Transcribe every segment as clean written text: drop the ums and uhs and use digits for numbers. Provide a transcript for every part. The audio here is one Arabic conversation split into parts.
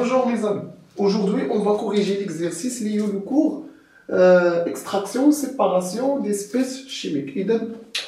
Bonjour mes amis. Aujourd'hui, on va corriger l'exercice lié au cours extraction, séparation d'espèces chimiques. إذا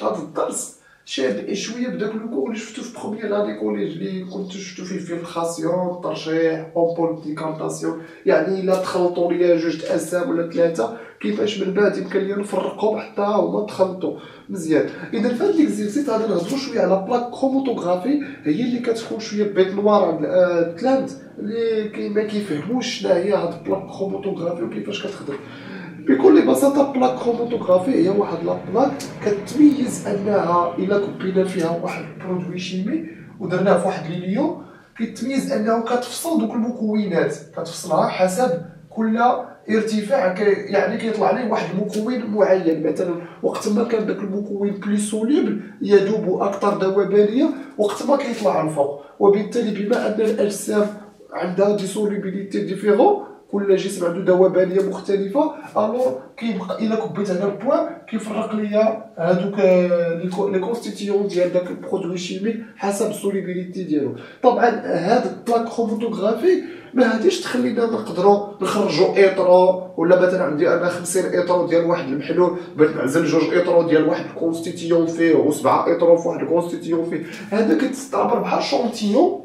هذا الدرس شابه شوية بداك الكور اللي شفتو في بروميير لاني كوليج اللي كنت شفتو فيه فلتراسيون، ترشيح، بومبول ديكانطاسيون، يعني إلا تخلطوا ليا جوج أجسام ولا ثلاثة كيفاش من بعد يمكن ليا نفرقهم حتى هما تخلطوا مزيان. إذا في هذا ليكزيرسيس غادي نهضروا شوية على بلاك كروماتوغرافي، هي اللي كتكون شوية بيض نوار عند التلامذ اللي ما كيفهموش شنو هي هاد بلاك كروماتوغرافي وكيفاش كتخدم. بكل بساطة بلاك كروماتوغرافي هي واحد لابلاك كتميز انها الا كبينا فيها واحد برودوي شيمي ودرناه في واحد ليليون كيتميز انه كتفصل دوك المكونات، كتفصلها حسب كل ارتفاع يعني كيطلع ليه واحد المكون معين. مثلا وقت ما كان داك المكون بلي سوليبل يذوب اكثر ذوبانيه وقت ما كيطلع الفوق، وبالتالي بما ان الاجسام عندها دي سوليبيليتي ديفيرون، كل جسم عنده ذوبانيه مختلفه، الوغ كيبقى الا كبيت على البوان كيفرق ليا هادوك لي كونستيتيون ديال داك البرودوي شيميك حسب السوليبيليتي ديالو. طبعا هاد البلاك كروماتوغرافي ما غاديش تخلينا نقدروا نخرجوا اطرو، ولا مثلا عندي انا 50 اطرو ديال واحد المحلول بغيت نعزل جوج اطرو ديال واحد الكونستيتيون فيه وسبعه اطرو في واحد الكونستيتيون فيه. هذا كتستعمر بحال شونتيون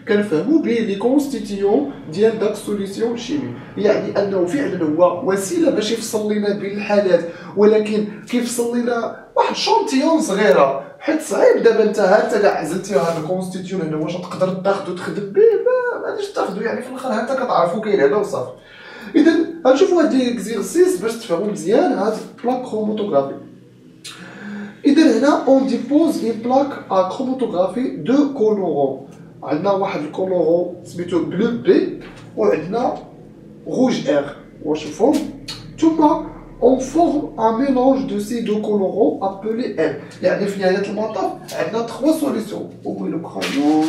كنفهموا به لي كونستيتيون ديال داك سوليسيون شيمي، يعني انه فعلا هو وسيله باش يفصل لنا بين الحالات، ولكن كيفصل لنا واحد شونتيون صغيره، حيت صعيب دابا انت كاع عزلتي هذا الكونستيتيون هنا واش تقدر تاخذو تخدم به، ما غاديش تاخذو، يعني في الاخر انت كتعرفو كاين هنا وصافي. اذا غنشوفوا هاد ليكزيرسيس باش تفهموا مزيان هاد بلاك كروماتوغرافي. إذا هنا اون ديبوز اون بلاك ا كروماتوغرافي دو كولورون، عندنا واحد الكولورون سميتو بلو بي وعندنا روج ار، وشوفوا ثم اون فورم ان ميلونج دو سي دو كولورون ابلي ام، يعني في نهاية المطاف عندنا 3 سوليسيون. وي لو كريون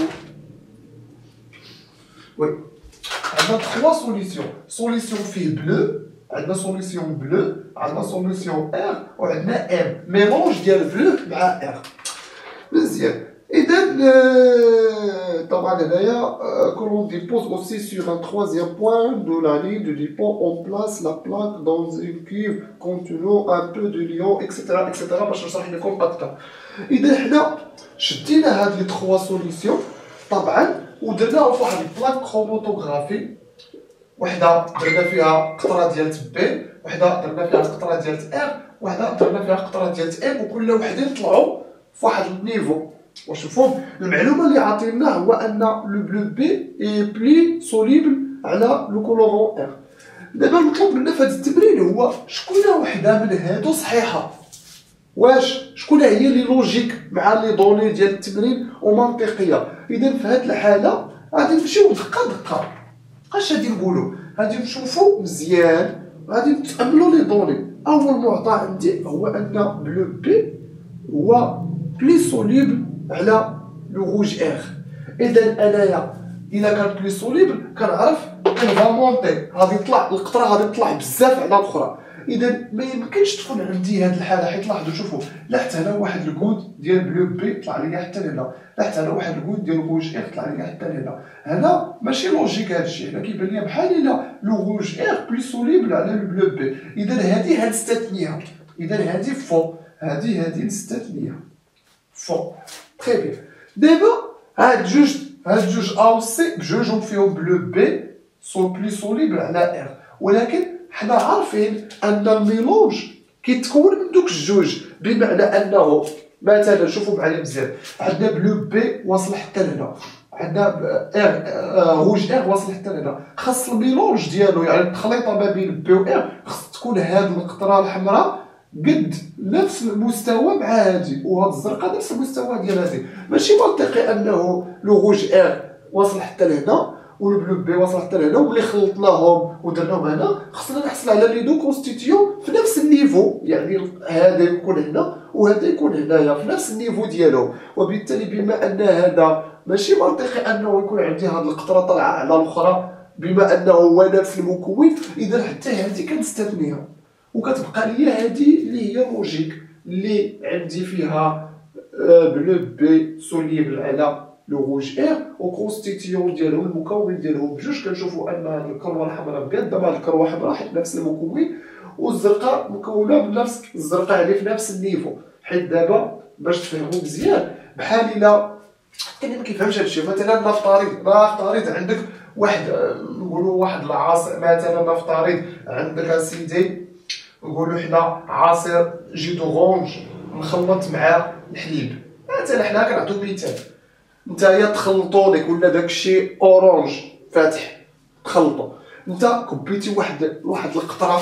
وي عندنا 3 سوليسيون، سوليسيون فيه بلو، عندنا سوليسيون بلو، عندنا سوليسيون ار، وعندنا ام، ميلونج ديال بلو مع ار مزيان. اذا طبعا هنايا كون ديبوز اوسي سور ان troisième point de la ligne de dépôt, on place la plaque dans une cuve contenant un peu de liant etc باش نشرح لكم اكثر. اذا حنا شدينا هاد لي 3 سوليسيون طبعا ودرناهم في واحد البلاك كروماتوغرافي، وحده درنا فيها قطره ديال تبين، وحده درنا فيها قطره ديال ار، وحده درنا فيها قطره ديال ام، وكل وحدين طلعوا في واحد النيفو. وشوفوا المعلومه اللي عطينا هو ان لو بلو بي اي بلي سوليبل على لو كولورون ار. دابا المطلوب منا في هذا التمرين هو شكون وحده من هادو صحيحه، شكون هي اللي لوجيك مع لي دوني ديال التمرين ومنطقيه. اذا في هذه الحاله غادي نمشيو دقه اش غادي نقولوا، غادي نشوفوا مزيان، غادي نتاملوا لي دوني. اول معطى عندي هو ان بلو بي هو بلي سوليبل على لو روج ار. اذا انايا الا كان بلي سوليبل كنعرف كنفا مونطي، غادي يطلع القطره غادي تطلع بزاف على الاخرى. اذا ما يمكنش تكون عندي هذه الحاله، حيت لاحظوا شوفوا لا حتى هنا واحد الكود ديال بلو بي طلع لي حتى لهنا، لا حتى هنا واحد الكود ديال روج ار طلع لي حتى لهنا. هنا ماشي لوجيك هذا الشيء، هنا كيبان لي بحال الا لو روج ار بلي سوليبل على لو بلو بي. اذا هذه غنستثنيها، اذا هذه فوق، هذه نستثنيها فوق. تري بيان. دابا هاد جوج ا و سي بجوجهم فيهم بلو بي بلي سوليبل على ار، ولكن حنا عارفين ان الميلونج كيتكون من دوك الجوج، بمعنى انه مثلا شوفوا معايا مزيان، عندنا بلو بي واصل حتى لهنا، عندنا روج ار واصل حتى لهنا، خاص الميلونج ديالو يعني التخليطه ما بين بي و ار خاص تكون هاد القطره الحمراء قد نفس المستوى مع هادي، وهاد الزرقاء نفس المستوى ديال هادي. ماشي منطقي انه لو روج ار واصل حتى لهنا و البلو بي واصل حتى لهنا وملي خلطناهم ودرناهم هنا خصنا نحصل على لي دو كونستيتيون في نفس النيفو، يعني هذا يكون هنا وهذا يكون هنايا في نفس النيفو ديالو. وبالتالي بما ان هذا ماشي منطقي انه يكون عندي هاد القطره طالعه على الاخرى بما انه هو نفس المكون، اذا حتى هذه كنستثنيها وكتبقى لي هذه اللي هي لوجيك اللي عندي فيها بلو بي سوليبل على لو روج ار، وكونستيتيون ديالهم المكون ديالهم بجوج كنشوفوا ان هاد الكروه الحمراء مقادة مع الكروه الحمراء حيت نفس المكون، والزرقاء مكونه بنفس الزرقاء اللي في نفس النيفو. حيت دابا باش تفهموا مزيان بحال الا كاين ما كيفهمش هادشي، مثلا نفترض عندك واحد نقولوا واحد العصير، مثلا نفترض عندك اسيدي نقولوا حنا عصير جي دورونج مخلط مع الحليب، مثلا حنا كنعطيو مثال، نتايا تخلطوا لك ولا داكشي اورانج فاتح تخلطوا، انت كبيتي واحد القطره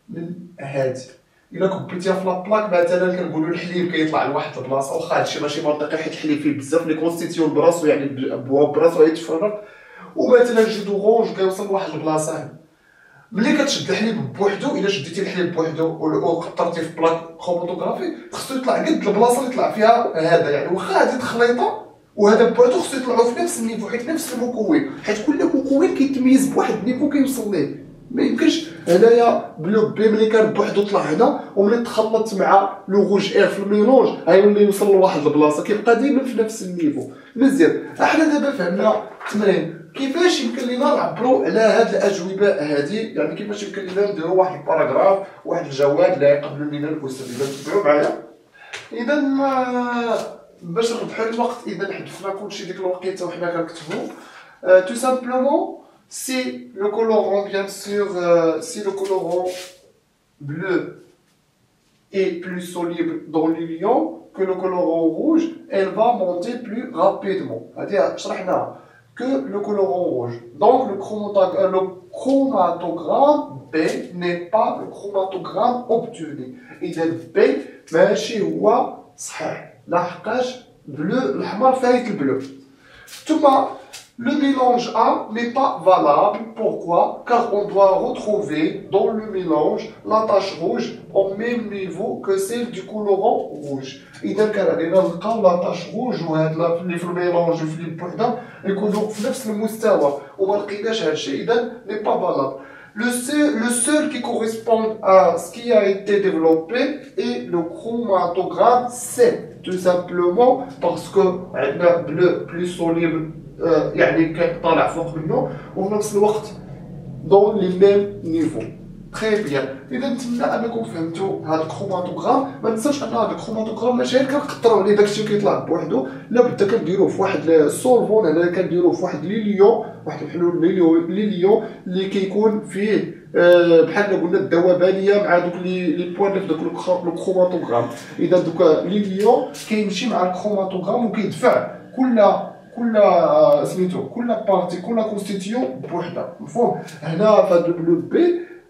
من هادي، الا كبيتيها في لابلاك مثلا كنقولوا الحليب كيطلع لواحد البلاصه، واخا هادشي ماشي منطقي حيت الحليب فيه بزاف لي كونستيتيون براسو يعني براسو يتفرق، ومثلا جي دورونج كيوصل لواحد البلاصه هنا. ملي كتشد الحليب بوحدو، الا شديتي الحليب بوحدو وقطرتيه في بلاك كروماتوغرافي خصو يطلع قد البلاصه اللي طلع فيها هذا، يعني واخا هذه تخليطه وهذا بوحدو خصو يطلعوا في نفس النيفو حيت نفس المكون، حيت كل مكون كيتميز بواحد النيفو كيوصل ليه. ما يمكنش هنايا بلو بي ملي كان بوحدو طلع هنا وملي تخلط مع لو روج اير في الميلونج غيولي يوصل لواحد البلاصه، كيبقى ديما في نفس النيفو. مزيان، احنا دابا فهمنا التمرين كيفاش يمكن لينا نعبروا على هاد الاجوبه هادي، يعني كيفاش يمكن لينا نديروا واحد الباراغراف واحد الجواب اللي يقبلوا لينا الاستاذ. اذا تبعوا معايا، اذا باش نربحوا الوقت اذا حذفنا كلشي ديك الوقيته وحنا كنكتبوا tout simplement. Si le colorant, bien sûr, si le colorant bleu est plus soluble dans l'ion que le colorant rouge, elle va monter plus rapidement. C'est-à-dire, que le colorant rouge. Donc, le chromatogramme B n'est pas le chromatogramme obtenu. إذا B ماشي هو صحيح، لحقاش bleu الأحمر فايت البلو. ثم le mélange A n'est pas valable. Pourquoi? Car on doit retrouver dans le mélange la tache rouge au même niveau que celle du colorant rouge. إذا كان علينا نلقاو لا tache rouge وهاد اللي في الميلونج وفي البوحدة يكونوا في نفس المستوى وما لقيناش هادشي، إذا n'est pas valable. Le seul qui correspond à ce qui a été développé est le chromatogramme C. Tout simplement parce que عندنا bleu plus soluble يعني كيطالع فوق منه وفي نفس الوقت دون لي ميم نيفو. تري بيان، اذا نتمنى انكم فهمتوا هذا الكروماتوغرام. ما ننساوش ان هذا الكروماتوغرام ماشي غير كنقطروا عليه داكشي كيطلع بوحدو، لا بدا كنديروه في واحد السولفون، هنا كنديروه في واحد ليليون، واحد الحلول ليليون اللي كيكون فيه بحال قلنا الذوبانيه مع دوك لي بوان اللي في دوك الكروماتوغرام. اذا دوك ليليون كيمشي مع الكروماتوغرام وكيدفع كل سميتو كل بارتي كل كونستيتيون بوحدها، مفهوم؟ هنا في هذا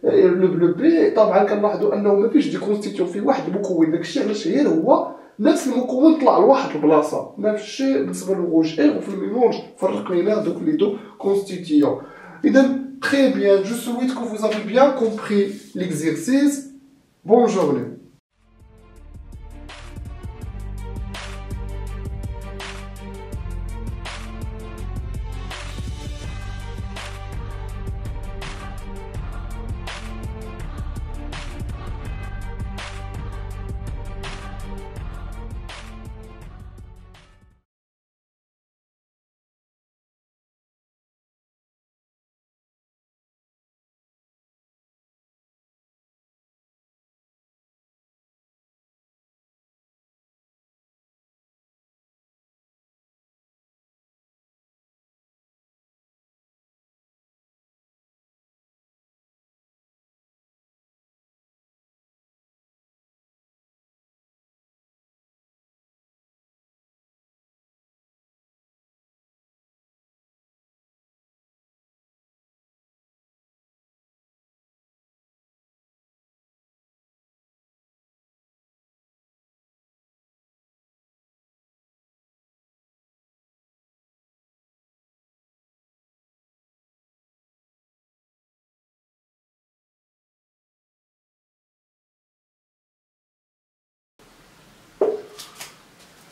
البلو بي طبعا كنلاحظوا انه ما فيش دي كونستيتيون في واحد المكون، داكشي علاش غير هو نفس المكون طلع لواحد البلاصه. نفس الشيء بالنسبه للروج اير وفي الميلونج فرقنا دوك لي دو كونستيتيون. اذا très bien, je souhaite que vous avez bien compris l'exercice. Bonne journée.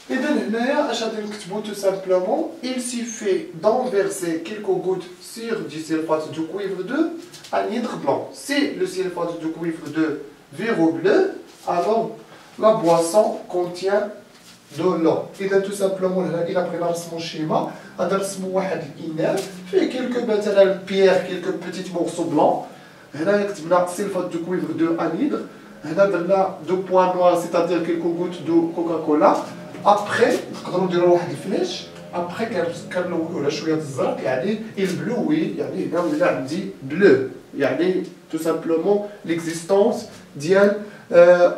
إذا هنايا اش غادي نكتبو tout simplement il suffit d'enverser quelques gouttes sur du sulfate de cuivre de anhydre blanc. Si le sulfate de cuivre de vire bleu, alors la boisson contient دو لو. اذا تو سامبلومون هنا الى بغينا نرسمو شيما غادي نرسمو واحد الاناء فيه كيلكو مثلا بيير كيلكو بيتيت مورسو بلون. هنا كتبنا سيلفات دو كويفر دو انيدر. هنا درنا دو بوان نوار سيتادير كيلكو غوت دو كوكاكولا. ابخي نقدروا نديروا واحد الفلاش. ابخي كنلونو على شويه الزرق يعني البلوي يعني هنا ولا عندي بلو يعني تو سامبلومون ليكزيستونس ديال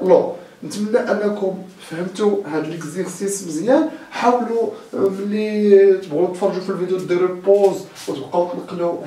لو. نتمنى انكم فهمتوا هاد ليكزيرسيس مزيان. حاولوا ملي تبغوا تفرجوا في الفيديو ديروا بوز وتبقاو تنقلوا